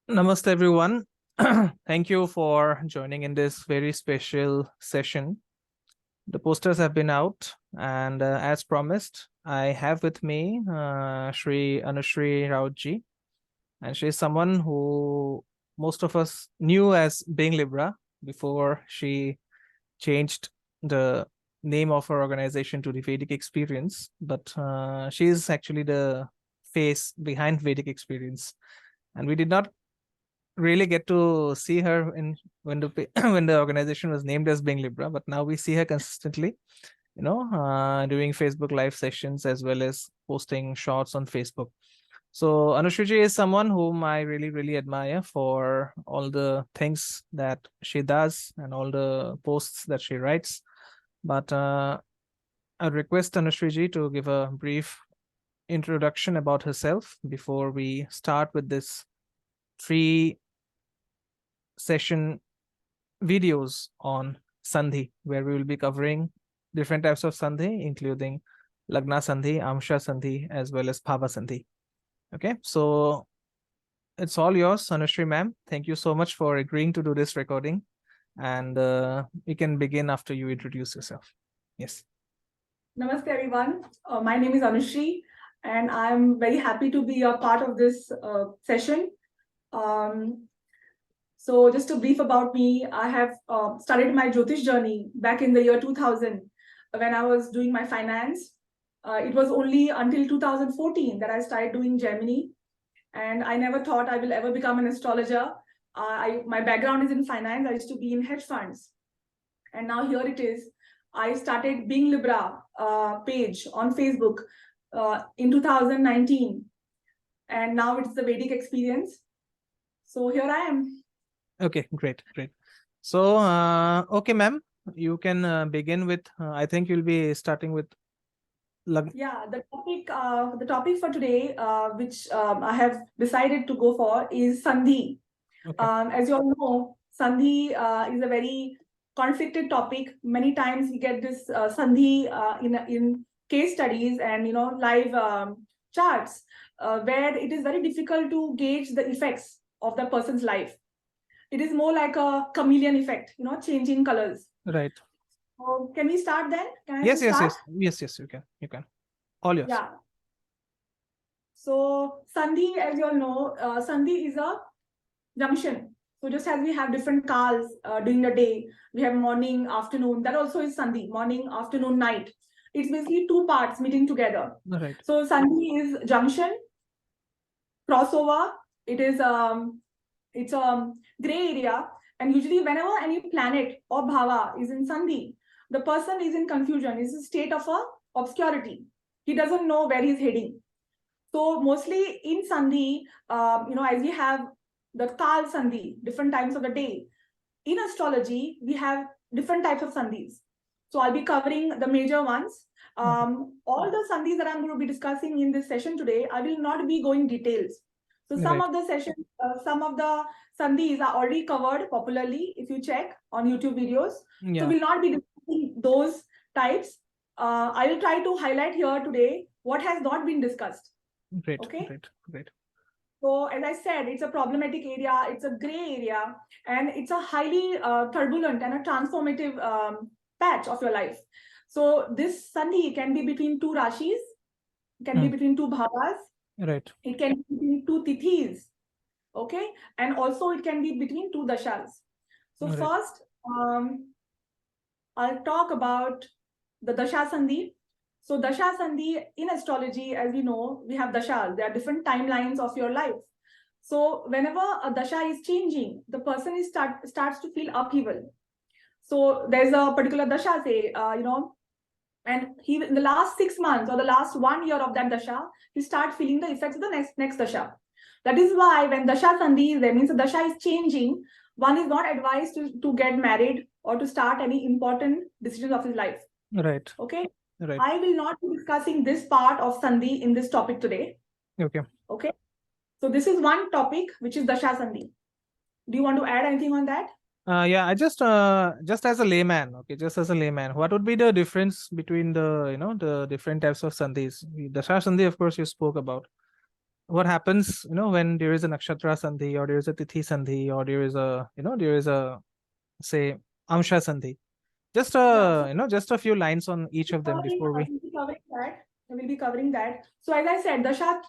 Namaste, everyone. Thank you for joining in this very special session. The posters have been out, and as promised, I have with me Shri Anushree Raut ji, and she is someone who most of us knew as being Libra before she changed the name of her organization to the Vedic Experience. But she is actually the face behind Vedic Experience, and we did not really get to see her in when the when the organization was named as being Libra, but now we see her consistently, doing Facebook live sessions as well as posting shorts on Facebook. So Anushree is someone whom I really, really admire for all the things that she does and all the posts that she writes. But I request Anushree to give a brief introduction about herself before we start with this three session videos on Sandhi, where we will be covering different types of Sandhi, including lagna Sandhi, amsha Sandhi, as well as Bhava Sandhi. Okay, so it's all yours, Anushree ma'am. Thank you so much for agreeing to do this recording. And we can begin after you introduce yourself. Yes. Namaste, everyone. My name is Anushree, and I'm very happy to be a part of this session. So just a brief about me, I have started my Jyotish journey back in the year 2000 when I was doing my finance. It was only until 2014 that I started doing Gemini, and I never thought I will ever become an astrologer. My background is in finance. I used to be in hedge funds, and now here it is. I started Being Libra page on Facebook in 2019, and now it's the Vedic Experience. So here I am. Okay, great. So, okay, ma'am, you can begin with, I think you'll be starting with Yeah, the topic for today, which I have decided to go for, is Sandhi. Okay. As you all know, Sandhi is a very conflicted topic. Many times we get this Sandhi in case studies and live charts where it is very difficult to gauge the effects of the person's life. It is more like a chameleon effect, changing colors. Right. So can we start then? Can I Yes, just start? yes, you can. All yours. Yeah. So Sandhi, as you all know, Sandhi is a junction. So just as we have different kals during the day, we have morning, afternoon. That also is Sandhi, morning, afternoon, night. It's basically two parts meeting together. Right. So Sandhi is junction, crossover. It's a gray area, and usually whenever any planet or bhava is in Sandhi, the person is in confusion. It's a state of obscurity. He doesn't know where he's heading. So mostly in Sandhi, as we have the Kal Sandhi, different times of the day. In astrology, we have different types of Sandhis. So I'll be covering the major ones. All the Sandhis that I'm going to be discussing in this session today, I will not be going details. So some of the sessions, some of the Sandhis are already covered popularly if you check on YouTube videos. Yeah. So we'll not be discussing those types. I will try to highlight here today what has not been discussed. Great. Okay. Great. So as I said, it's a problematic area, it's a gray area, and it's a highly turbulent and a transformative patch of your life. So this Sandhi can be between two Rashis, can be between two Bhavas. Right. It can be between two Tithis, okay? And also it can be between two Dashas. So first, I'll talk about the Dasha Sandhi. So Dasha Sandhi in astrology, as we know, we have Dashas. There are different timelines of your life. So whenever a Dasha is changing, the person starts to feel upheaval. So there's a particular Dasha, say, and he in the last 6 months or the last 1 year of that Dasha, he starts feeling the effects of the next Dasha. That is why when Dasha Sandhi is there, means the Dasha is changing, one is not advised to get married or to start any important decisions of his life. Right. Okay. Right. I will not be discussing this part of Sandhi in this topic today. Okay. Okay. So this is one topic, which is Dasha Sandhi. Do you want to add anything on that? Yeah, I just as a layman, what would be the difference between the different types of sandhis? The Dasha Sandhi, of course, you spoke about. what happens, when there is a nakshatra sandhi, or there is a tithi sandhi, or there is a, say, amsha sandhi. Just Yeah, so just a few lines on each of them before we. we'll be covering that. We'll be covering that. So as I said, Dasha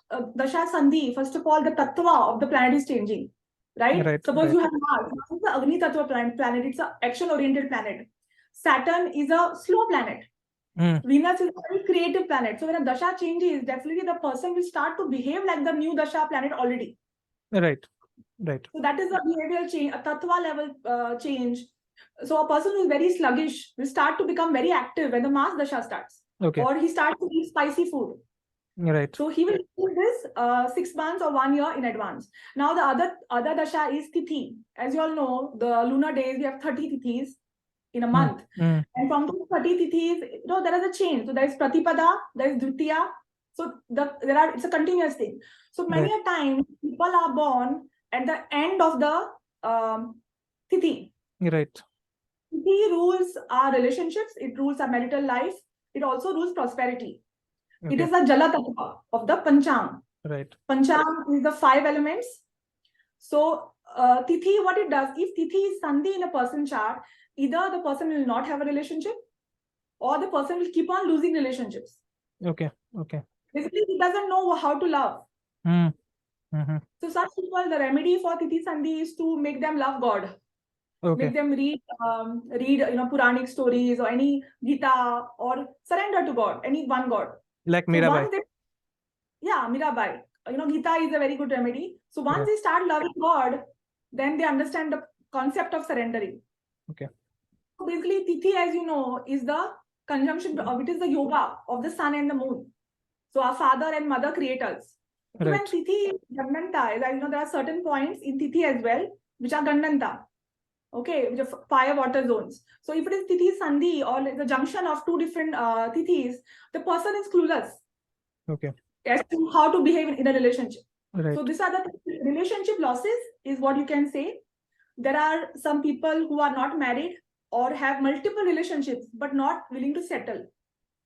Sandhi, first of all, the tattva of the planet is changing, right? Right, Suppose right. you have Mars. Mars is the Agni Tattva planet. It's an action-oriented planet. Saturn is a slow planet. Venus is a very creative planet. So when a Dasha changes, definitely the person will start to behave like the new Dasha planet already. Right, right. So that is a behavioral change, a tattva level change. So a person who is very sluggish will start to become very active when the Mars Dasha starts. Okay. Or he starts to eat spicy food. Right. So he will do this 6 months or 1 year in advance. Now the other Dasha is Tithi. As you all know, the lunar days, we have 30 Tithis in a month. And from those 30 Tithis, there is a change. So there is Pratipada, there is Dvitiya. So it's a continuous thing. So many a time, people are born at the end of the Tithi. Right. Tithi rules our relationships, it rules our marital life, it also rules prosperity. Okay. It is the Jala Tattva of the Panchang. Right. Panchang is the 5 elements. So Tithi, what it does, if Tithi is Sandhi in a person chart, either the person will not have a relationship or the person will keep on losing relationships. Okay. Okay. Basically, he doesn't know how to love. So such people, the remedy for Tithi Sandhi is to make them love God. Okay. Make them read Puranic stories or any Gita, or surrender to God, any one God. Like Mirabai. Mirabai. Gita is a very good remedy. So once they start loving God, then they understand the concept of surrendering. Okay. So basically, Tithi, as you know, is the conjunction of it is the yoga of the sun and the moon. So our father and mother create us. So when Tithi is Gandanta, there are certain points in Tithi as well, which are Gandanta. Okay, which are fire water zones. So if it is Tithi Sandhi or the junction of two different Tithis, the person is clueless. Okay. As to how to behave in a relationship. Right. So these are the relationship losses, is what you can say. There are some people who are not married or have multiple relationships but not willing to settle.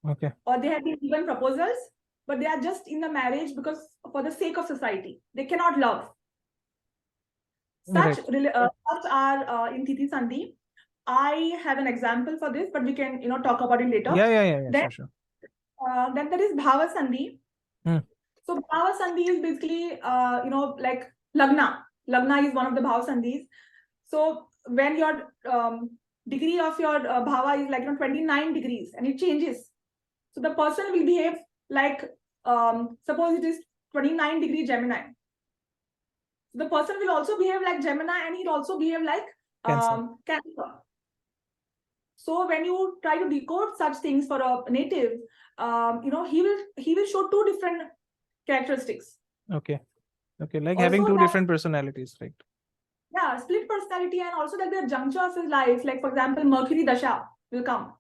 Okay. Or they have been given proposals, but they are just in the marriage because for the sake of society. They cannot love. Such are in Tithi Sandhi. I have an example for this, but we can talk about it later. Yeah. Then, Sure. Then there is Bhava Sandhi. So Bhava Sandhi is basically like lagna. Lagna is one of the Bhava Sandhis. So when your degree of your Bhava is like 29 degrees and it changes, so the person will behave like suppose it is 29 degree Gemini. The person will also behave like Gemini and he'll also behave like Cancer. So when you try to decode such things for a native, he will show two different characteristics. Okay. Like also having two different personalities, right? Yeah, split personality, and also that the juncture of his life, like for example, Mercury Dasha will come.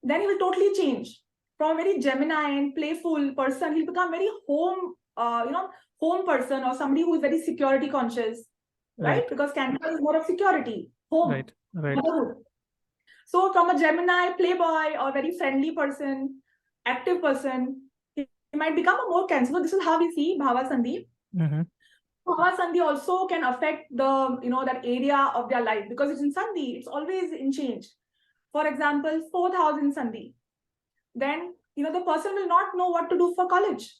Then he will totally change. From a very Gemini and playful person, he'll become very home person, or somebody who is very security conscious, right? Because Cancer is more of security, home, right. Motherhood. So from a Gemini playboy or very friendly person, active person, he might become a more Cancer. So this is how we see Bhava Sandhi. Bhava Sandhi also can affect the that area of their life, because it's in Sandhi, it's always in change. For example, 4th house in Sandhi. Then the person will not know what to do for college.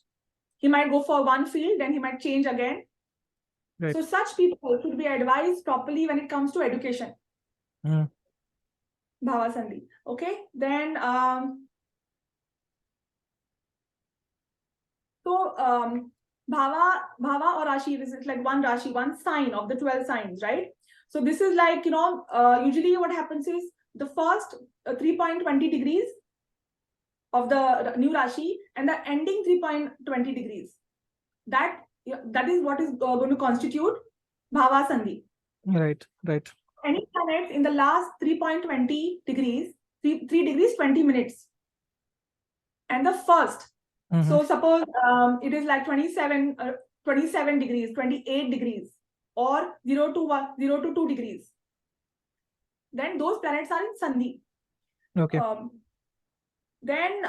He might go for one field, then he might change again. Right. So such people should be advised properly when it comes to education. Bhava Sandhi. Okay. Then Bhava or Rashi, this is like one Rashi, one sign of the 12 signs, right? So this is like, usually what happens is the first 3.20 degrees of the new Rashi and the ending 3.20 degrees. That is what is going to constitute Bhava Sandhi. Right. Any planets in the last 3.20 degrees, 3 degrees 20 minutes. And the first, so suppose it is like 27 degrees, 28 degrees, or 0 to 2 degrees. Then those planets are in Sandhi. Okay. Then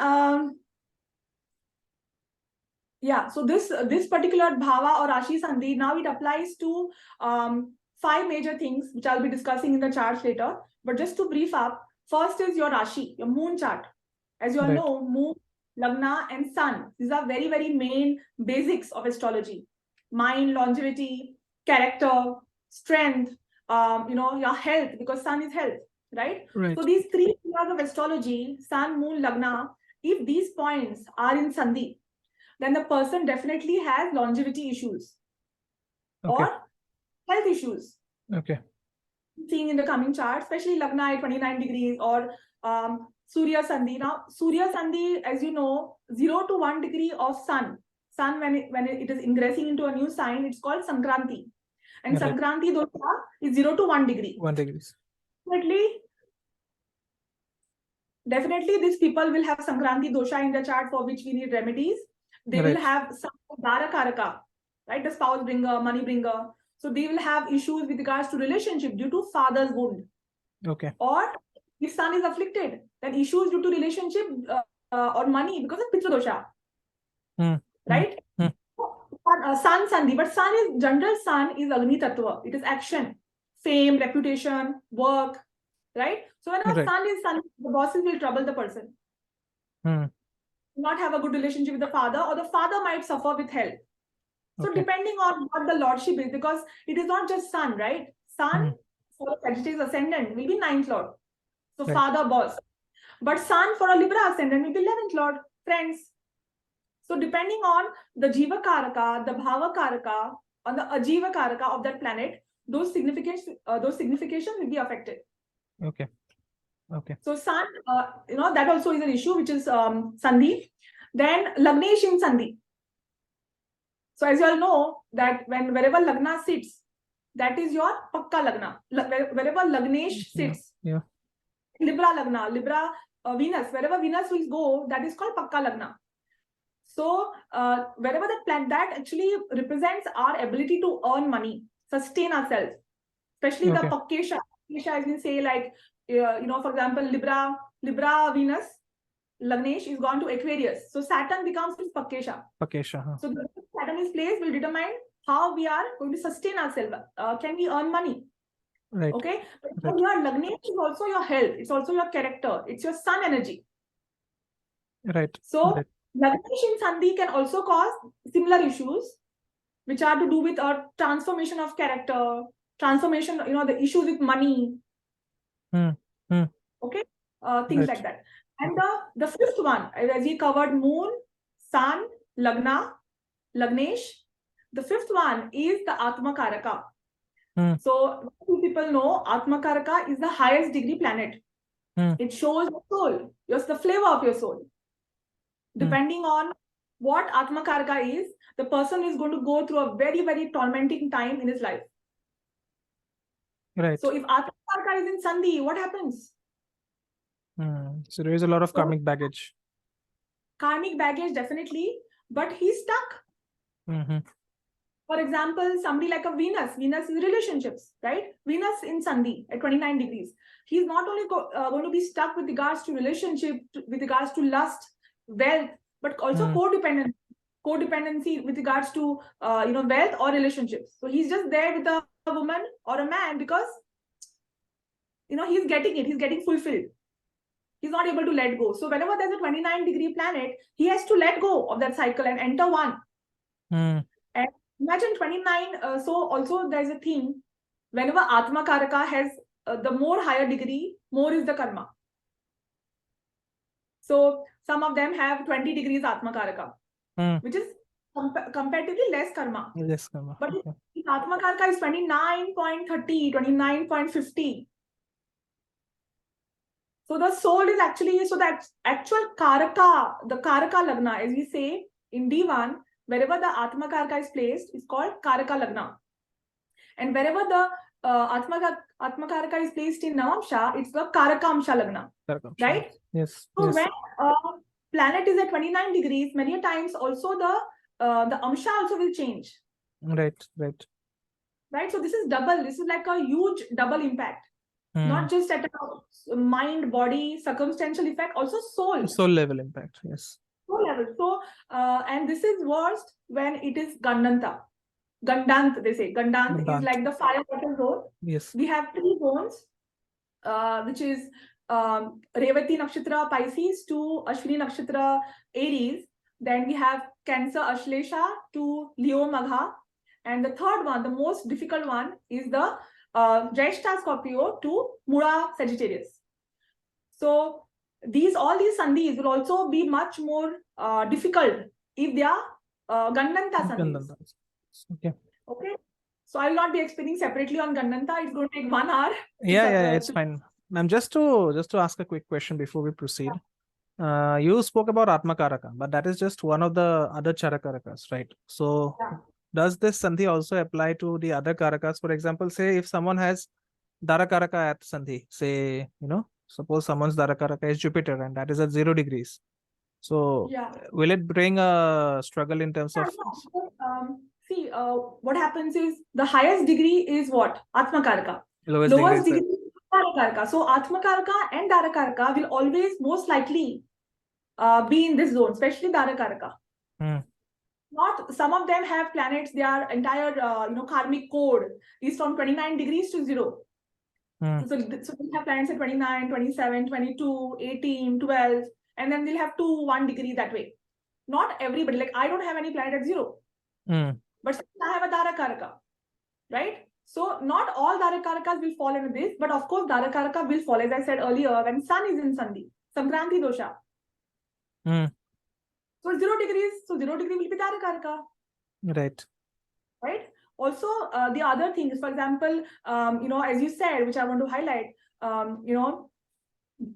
Yeah, so this particular Bhava or Rashi Sandhi, now it applies to 5 major things, which I'll be discussing in the charts later. But just to brief up, first is your Rashi, your moon chart. As you all know, moon, lagna, and sun. These are very, very main basics of astrology. Mind, longevity, character, strength, your health, because sun is health, right? So these 3 pillars of astrology, sun, moon, lagna, if these points are in Sandhi, then the person definitely has longevity issues or health issues. Seeing in the coming chart, especially lagna at 29 degrees or Surya Sandhi. Now, Surya Sandhi, as you know, 0 to 1 degree of sun. Sun, when it is ingressing into a new sign, it's called Sankranti. And Sankranti dosha is 0 to 1 degree. 1 degrees. Definitely, these people will have Sankranti dosha in the chart, for which we need remedies. They will have some Karaka, right? The spouse bringer, money bringer. So they will have issues with regards to relationship due to father's wound. Or if sun is afflicted, then issues due to relationship or money because of Pitra dosha. Right? Sun Sandhi, but sun is general, sun is Agni Tattva. It is action, fame, reputation, work, right? So when a sun is sun, the bosses will trouble the person. Not have a good relationship with the father, or the father might suffer with health. So depending on what the lordship is, because it is not just sun, right? Sun for a Sagittarius ascendant will be 9th lord. So father, boss. But sun for a Libra ascendant will be 11th lord, friends. So depending on the Jiva Karaka, the Bhava Karaka, on the Ajiva Karaka of that planet, those significations will be affected. So sun, that also is an issue, which is Sandhi. Then Lagnesh in Sandhi. So as you all know, that wherever lagna sits, that is your pakka lagna. Wherever Lagnesh sits, Libra lagna, Libra Venus, wherever Venus will go, that is called pakka lagna. So wherever that planet, that actually represents our ability to earn money, sustain ourselves, especially the Pakkesha. Pakkesha, as we say, like, for example, Libra Venus, Lagnesh is gone to Aquarius. So Saturn becomes his Pakkesha. So the Saturn is placed will determine how we are going to sustain ourselves. Can we earn money? Okay. But your Lagnesh is also your health. It's also your character. It's your sun energy. So Lagnesh in Sandhi can also cause similar issues, which are to do with a transformation of character, transformation, the issues with money. Okay. Things like that. And the 5th one, as we covered, moon, sun, lagna, Lagnesh. The 5th one is the Atmakaraka. So people know Atmakaraka is the highest degree planet. It shows your soul, the flavor of your soul. Depending on what Atmakaraka is, the person is going to go through a very, very tormenting time in his life. So if Atmakaraka is in Sandhi, what happens? So there is a lot of karmic baggage. Karmic baggage, definitely, but he's stuck. For example, somebody like a Venus is relationships, right? Venus in Sandhi at 29 degrees. He's not only going to be stuck with regards to relationship, with regards to lust, wealth, but also codependency with regards to wealth or relationships. So he's just there with a woman or a man because he's getting it, he's getting fulfilled. He's not able to let go. So whenever there's a 29 degree planet, he has to let go of that cycle and enter one. And imagine 29. So also there's a thing, whenever Atmakaraka has the more higher degree, more is the karma. So some of them have 20 degrees Atmakaraka, which is comparatively less karma. But if Atmakaraka is 29.30, 29.50, so the soul is actually, so that actual Karaka, the Karaka lagna, as we say in D1, wherever the Atmakaraka is placed, is called Karaka lagna. And wherever the Atmakaraka is placed in Navamsha, it's the Karaka amsha lagna. Right? Yes. So when planet is at 29 degrees, many times also the amsha also will change. Right. So this is double. This is like a huge double impact. Not just at a mind, body, circumstantial effect, also soul. Soul level impact, yes. low level. So, and this is worst when it is Gandanta. Gandant, they say. Gandant is Gandant. like the fire water zone. Yes. We have 3 zones, which is Revati Nakshatra Pisces to Ashwini Nakshatra Aries. Then we have Cancer Ashlesha to Leo Magha. And the third one, the most difficult one, is the Jyeshta Scorpio to Mura Sagittarius. So all these sandhis will also be much more difficult if they are Gandanta sandhis. Okay. Okay. So I will not be explaining separately on Gandanta. It's going to take 1 hour. Yeah, it's fine. Ma'am, just to ask a quick question before we proceed. You spoke about Atmakaraka, but that is just one of the other Charakarakas, right? So does this Sandhi also apply to the other Karakas? For example, say if someone has Darakaraka at Sandhi, say, suppose someone's Darakaraka is Jupiter and that is at 0 degrees. So will it bring a struggle in terms of... See, what happens is the highest degree is what? Atmakaraka. Lowest degree is Darakaraka. So Atmakaraka and Darakaraka will always most likely be in this zone, especially Darakaraka. Not some of them have planets, their entire karmic code is from 29 degrees to 0. So we have planets at 29, 27, 22, 18, 12, and then they'll have 2, 1 degree that way. Not everybody, like I don't have any planet at 0. But I have a Darakaraka, right? So not all Darakarakas will fall into this, but of course Darakaraka will fall, as I said earlier, when Sun is in Sandhi, Sankranti dosha. So 0 degrees, so 0 degree will be Darakaraka. Right. Also, the other things, for example, as you said, which I want to highlight,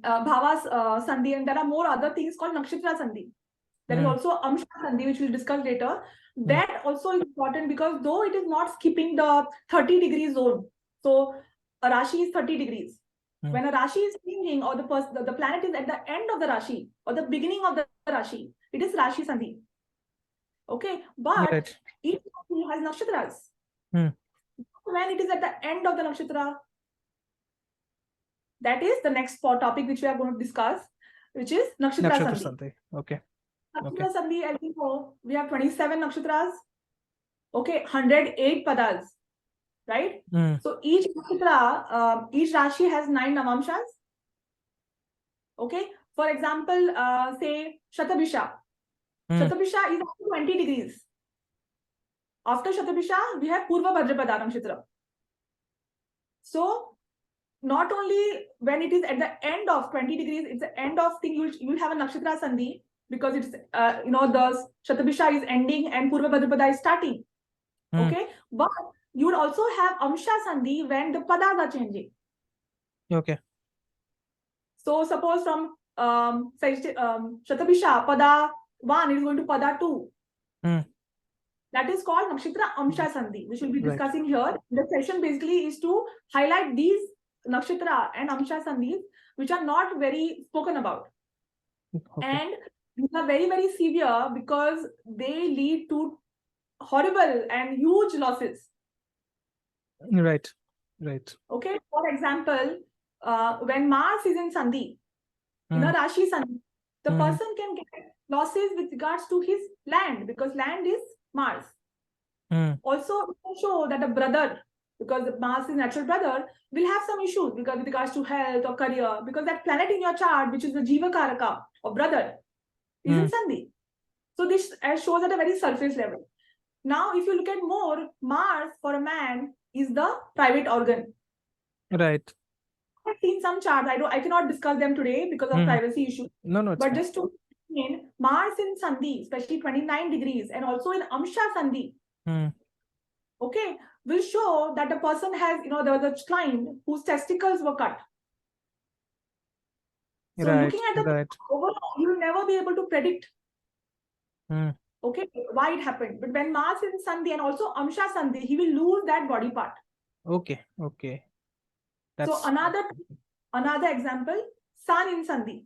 Bhava's Sandhi, and there are more other things called nakshatra Sandhi. There is also amsha Sandhi, which we'll discuss later. That also is important because though it is not skipping the 30 degree zone, so a Rashi is 30 degrees. When a Rashi is changing, or the planet is at the end of the Rashi or the beginning of the Rashi, it is Rashi Sandhi. Okay, but each Rashi has nakshatras. When it is at the end of the nakshatra, that is the next topic which we are going to discuss, which is nakshatra Sandhi. Okay. Nakshatra Sandhi, as we know, we have 27 nakshatras. Okay, 108 padas, right? So each nakshatra, each Rashi has 9 navamshas. Okay, for example, say Shatabhisha. Shatabhisha is up to 20 degrees. After Shatabhisha, we have Purva Bhadrapada nakshatra. So not only when it is at the end of 20 degrees, it's the end of thing, you will have a nakshatra Sandhi, because it's the Shatabhisha is ending and Purva Bhadrapada is starting. Okay, but you would also have amsha Sandhi when the padas are changing. Okay. So suppose from Shatabhisha pada 1 is going to pada 2. That is called nakshatra amsha Sandhi, which we'll be discussing here. The session basically is to highlight these nakshatra and amsha Sandhis, which are not very spoken about. And these are very, very severe because they lead to horrible and huge losses. Right. Okay, for example, when Mars is in Sandhi, in a Rashi Sandhi, the person can get losses with regards to his land, because land is Mars. Also, it can show that a brother, because Mars is natural brother, will have some issues because with regards to health or career, because that planet in your chart, which is the Jiva Karaka or brother, is in Sandhi. So this shows at a very surface level. Now, if you look at more, Mars for a man is the private organ. Right. I've seen some charts. I cannot discuss them today because of privacy issues. No, but just to explain, Mars in Sandhi, especially 29 degrees, and also in Amsha Sandhi, okay, will show that the person has, there was a client whose testicles were cut. So looking at the overall, you will never be able to predict. Okay, why it happened. But when Mars is in Sandhi and also Amsha Sandhi, he will lose that body part. Okay. So another example, Sun in Sandhi.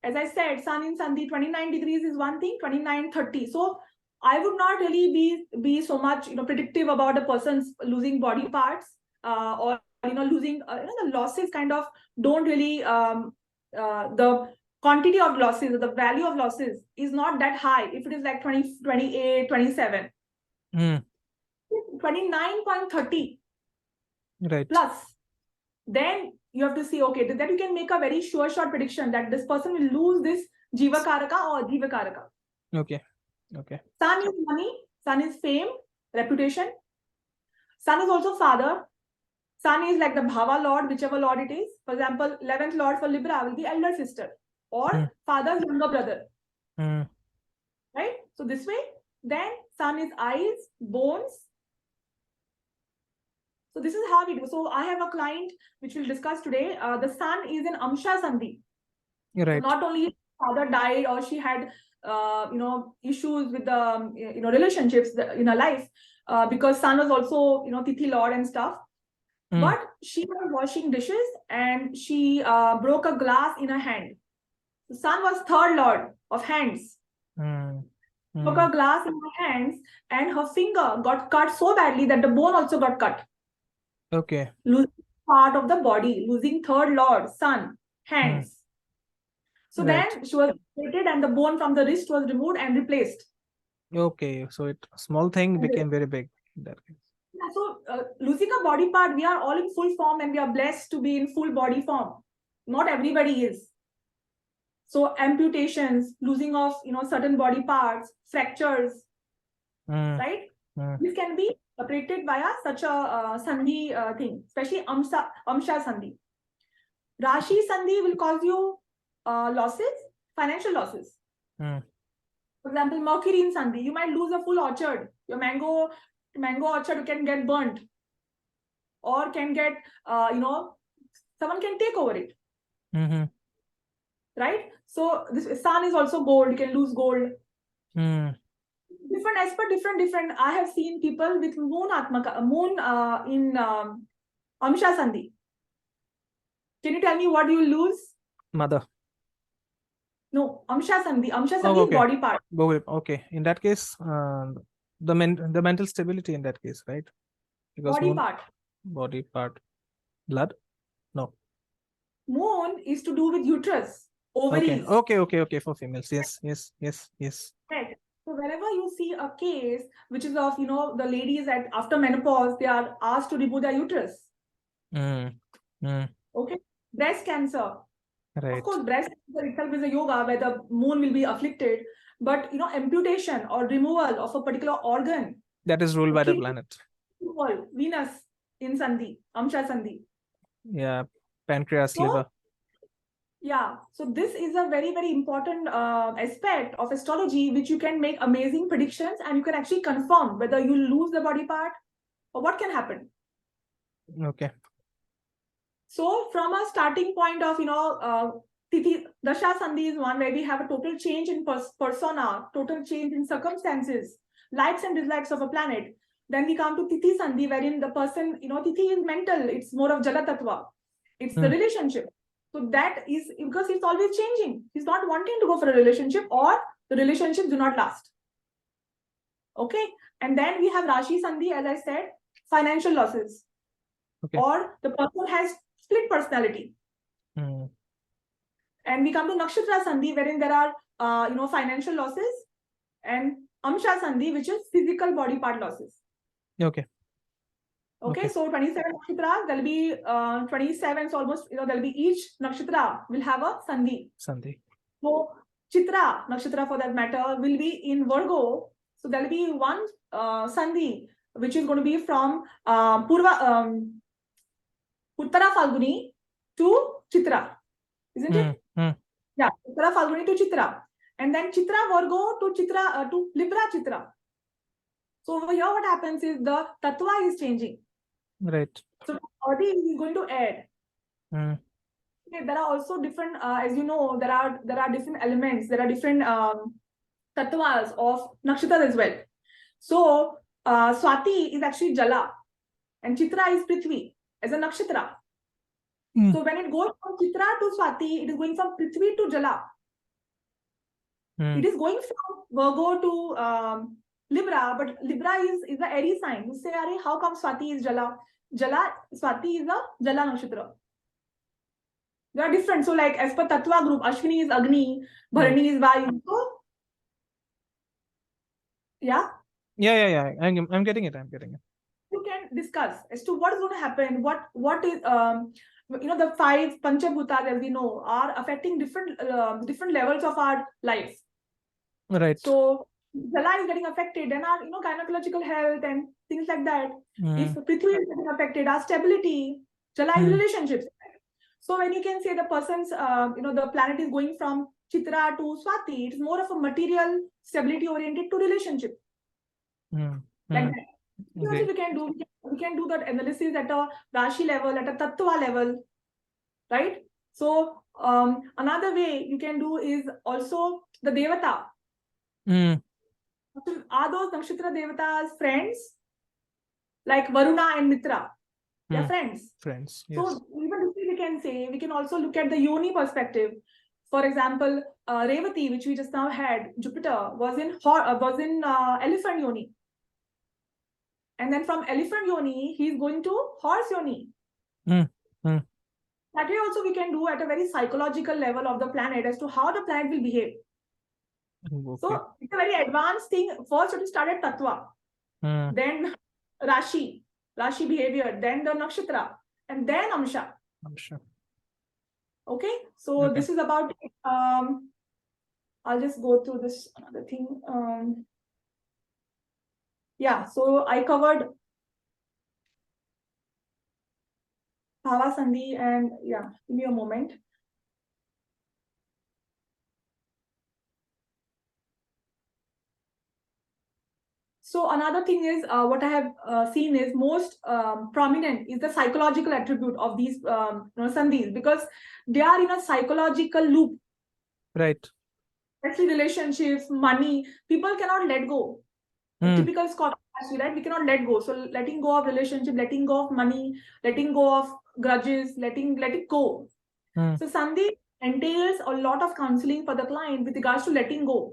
As I said, Sun in Sandhi, 29 degrees is one thing, 29, 30. So I would not really be so much predictive about a person's losing body parts or losing the losses kind of don't really the quantity of losses, or the value of losses is not that high, if it is like 20, 28, 27, 29.30 Right. plus, then you have to see, okay, then you can make a very sure shot prediction that this person will lose this Jivakaraka or Jivakaraka. Okay. Okay. Sun is money, sun is fame, reputation. Sun is also father. Sun is like the Bhava lord, whichever lord it is. For example, 11th lord for Libra will be elder sister or father's younger brother. Right? So this way, then sun is eyes, bones. So this is how we do. So I have a client which we'll discuss today. The sun is in Amsha Sandhi. Right. So not only father died or she had issues with the relationships in her life, because sun was also Tithi Lord and stuff. But she was washing dishes and she broke a glass in her hand. The sun was third lord of hands. Broke a glass in her hands and her finger got cut so badly that the bone also got cut. Okay. Losing part of the body, losing third lord, sun, hands. So Right. then she was operated and the bone from the wrist was removed and replaced. Okay. So it small thing became very big in that case. Yeah, so losing a body part, we are all in full form and we are blessed to be in full body form. Not everybody is. So amputations, losing of certain body parts, fractures, right? This can be operated via such a Sandhi thing, especially amsha Sandhi. Rashi Sandhi will cause you losses, financial losses. For example, Mercury in Sandhi, you might lose a full orchard. Your mango orchard can get burnt, or can get someone can take over it. Right? So this sun is also gold. You can lose gold. Different as per different. I have seen people with moon in Amsha Sandhi. Can you tell me what you will lose? Mother. No, Amsha Sandhi. Amsha Sandhi is body part. Okay. In that case, the mental stability in that case, right? Because body part. Blood? No. Moon is to do with uterus, ovaries. Okay. For females. Yes. Right. So whenever you see a case which is of the ladies after menopause, they are asked to remove their uterus. Okay. Breast cancer. Right. Of course, breast cancer itself is a yoga where the moon will be afflicted, but amputation or removal of a particular organ, that is ruled by the planet. Venus in Sandhi, Amsha Sandhi. Yeah, pancreas, liver. Yeah, so this is a very, very important aspect of astrology, which you can make amazing predictions and you can actually confirm whether you lose the body part or what can happen. Okay. So from a starting point of, Tithi, Dasha Sandhi is one where we have a total change in persona, total change in circumstances, likes and dislikes of a planet. Then we come to Tithi Sandhi, wherein the person, Tithi is mental, it's more of Jala Tattva. It's the relationship. So that is because it's always changing. He's not wanting to go for a relationship, or the relationships do not last. Okay. And then we have Rashi Sandhi, as I said, financial losses. Okay. Or the person has split personality. And we come to nakshatra sandhi, wherein there are financial losses, and amsha sandhi, which is physical body part losses. Okay, so 27 nakshatras, there'll be 27, so almost there'll be each nakshatra will have a sandhi. So chitra nakshatra, for that matter, will be in Virgo. So there'll be one sandhi which is going to be from Uttara Falguni to Chitra, isn't it? Yeah, Uttara Falguni to Chitra, and then Chitra Virgo to Chitra to Libra Chitra. So over here, what happens is the tattva is changing. Right. So body is going to add. Okay, there are also different, as you know, there are different elements. There are different tattvas of nakshatras as well. So Swati is actually Jala, and Chitra is Prithvi as a nakshatra. So when it goes from Chitra to Swati, it is going from Prithvi to Jala. It is going from Virgo to Libra, but Libra is the airy sign. You say, how come Swati is Jala? Swati is a Jala nakshatra. They are different. So like as per Tattva group, Ashwini is Agni, Hmm. Bharani is Vayu. So yeah, I'm getting it. I'm getting it. you can discuss as to what is going to happen. What is the 5 Panchabhutas, as we know, are affecting different levels of our life. Right. So Jala is getting affected, then our gynecological health and things like that. If Prithvi is getting affected, our stability, Jala is relationships. So when you can say the person's the planet is going from Chitra to Swati, it's more of a material stability oriented to relationship. Like that. Okay. We can do that analysis at a Rashi level, at a Tattva level, right? So another way you can do is also the Devata. Are those nakshatra devatas friends? Like Varuna and Mitra, they're friends. Friends. Yes. So even if we can say, we can also look at the yoni perspective. For example, Revati, which we just now had, Jupiter was in elephant yoni, and then from elephant yoni he's going to horse yoni. That way also we can do at a very psychological level of the planet as to how the planet will behave. Okay. So it's a very advanced thing. First, it started Tattva, then Rashi behavior, then the nakshatra, and then amsha. Okay, so Okay. this is about I'll just go through this another thing. Yeah, so I covered Bhava Sandhi, and yeah, give me a moment. So another thing is what I have seen is most prominent is the psychological attribute of these sandhis, because they are in a psychological loop. Right. Especially relationships, money, people cannot let go. Typical Scorpio, right? We cannot let go. So letting go of relationship, letting go of money, letting go of grudges, let it go. So Sandhi entails a lot of counseling for the client with regards to letting go.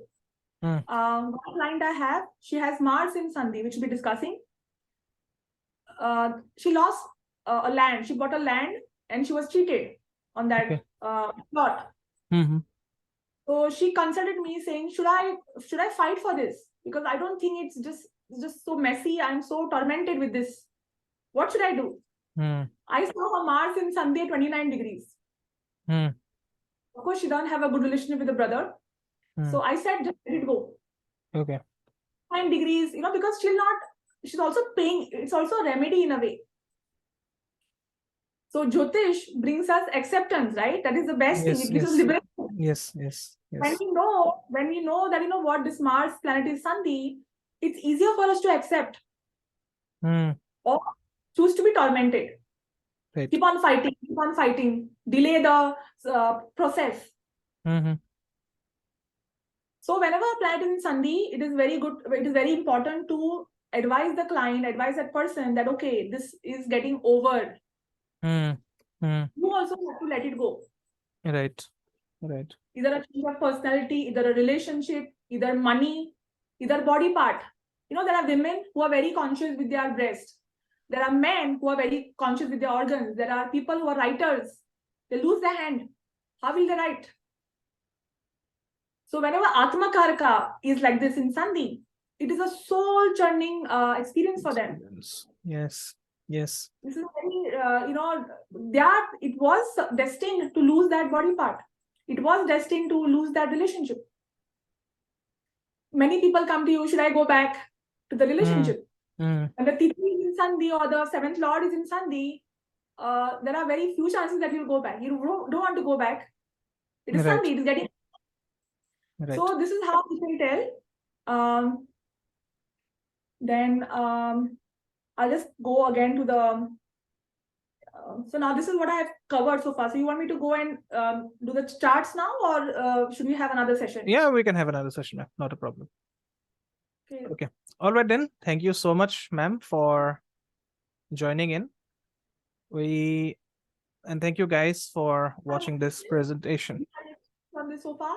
One client I have, she has Mars in Sandhi, which we'll be discussing. She lost a land. She bought a land and she was cheated on that plot. So she consulted me saying, should I fight for this? Because I don't think it's just so messy. I'm so tormented with this. What should I do? I saw her Mars in Sandhi 29 degrees. Of course, she doesn't have a good relationship with the brother. So I said, just let it go. Okay. 9 degrees, because she's also paying. It's also a remedy in a way. So Jyotish brings us acceptance, right? That is the best thing. It gives us liberation. Yes. When we know that what this Mars planet is Sandhi, it's easier for us to accept or choose to be tormented. Right. Keep on fighting, delay the process. So whenever a planet is in Sandhi, it is very important to advise the client, advise that person that, okay, this is getting over. You also have to let it go. Right. Either a change of personality, either a relationship, either money, either body part. There are women who are very conscious with their breast. There are men who are very conscious with their organs. There are people who are writers. They lose their hand. How will they write? So whenever Atmakaraka is like this in Sandhi, it is a soul churning experience for them. Yes. This is very, it was destined to lose that body part. It was destined to lose that relationship. Many people come to you, should I go back to the relationship? When the Tithi is in Sandhi or the 7th Lord is in Sandhi, there are very few chances that you'll go back. You don't want to go back. It is Sandhi, it is getting. So this is how we can tell. Then I'll just go again to the. So now this is what I have covered so far. So you want me to go and do the charts now, or should we have another session? Yeah, we can have another session. Not a problem. Okay. All right then. Thank you so much, ma'am, for joining in. And thank you guys for watching this presentation. From this so far?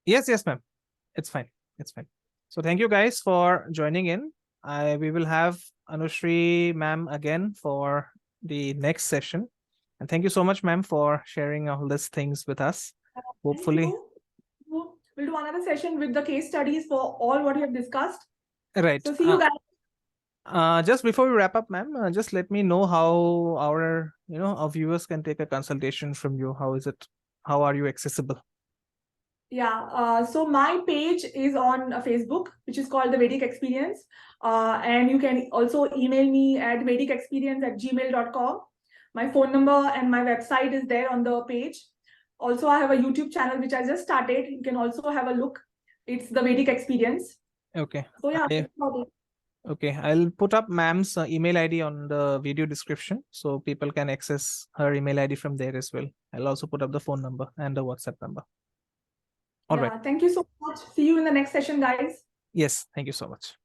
Yes, ma'am. It's fine. So thank you guys for joining in. We will have Anushree ma'am again for the next session. And thank you so much, ma'am, for sharing all these things with us. Hopefully, Thank you. We'll do another session with the case studies for all what we have discussed. right. So see you guys. Just before we wrap up, ma'am, just let me know how our viewers can take a consultation from you. How is it? How are you accessible? Yeah, so my page is on Facebook, which is called The Vedic Experience. And you can also email me at vedicexperience@gmail.com. My phone number and my website is there on the page. Also, I have a YouTube channel, which I just started. You can also have a look. It's The Vedic Experience. Okay. So yeah, that's about it. Okay, I'll put up ma'am's email ID on the video description so people can access her email ID from there as well. I'll also put up the phone number and the WhatsApp number. All right. Thank you so much. See you in the next session, guys. Yes, thank you so much.